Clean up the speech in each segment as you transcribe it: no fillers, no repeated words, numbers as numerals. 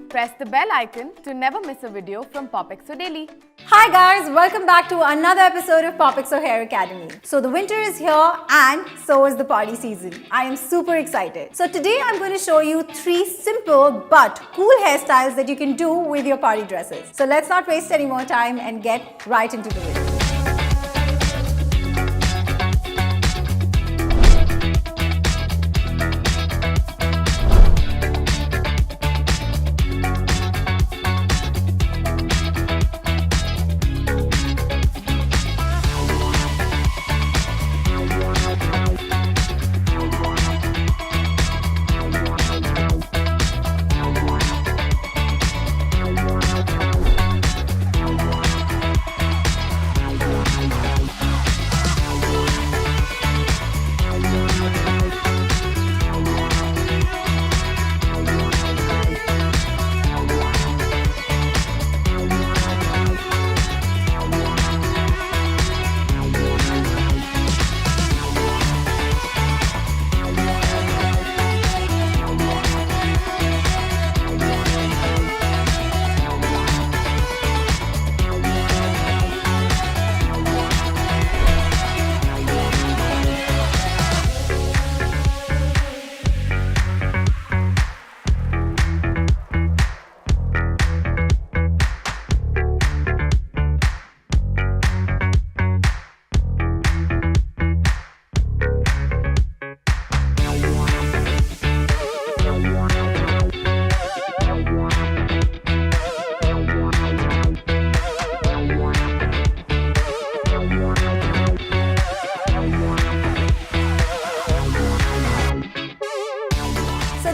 Press the bell icon to never miss a video from POPxo Daily. Hi guys, welcome back to another episode of POPxo Hair Academy. So the winter is here and so is the party season. I am super excited. So today I'm going to show you 3 simple but cool hairstyles that you can do with your party dresses. So let's not waste any more time and get right into the video.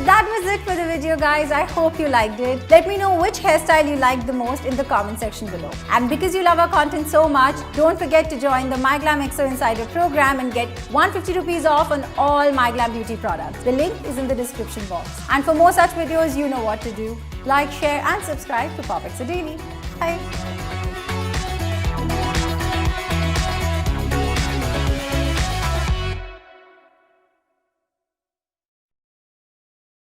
That was it for the video guys. I hope you liked it. Let me know which hairstyle you liked the most in the comment section below. And because you love our content so much, don't forget to join the MyGlamm POPxo Insider program and get 150 rupees off on all MyGlamm beauty products. The link is in the description box. And for more such videos, you know what to do. Like, share and subscribe to POPxo Daily. Bye.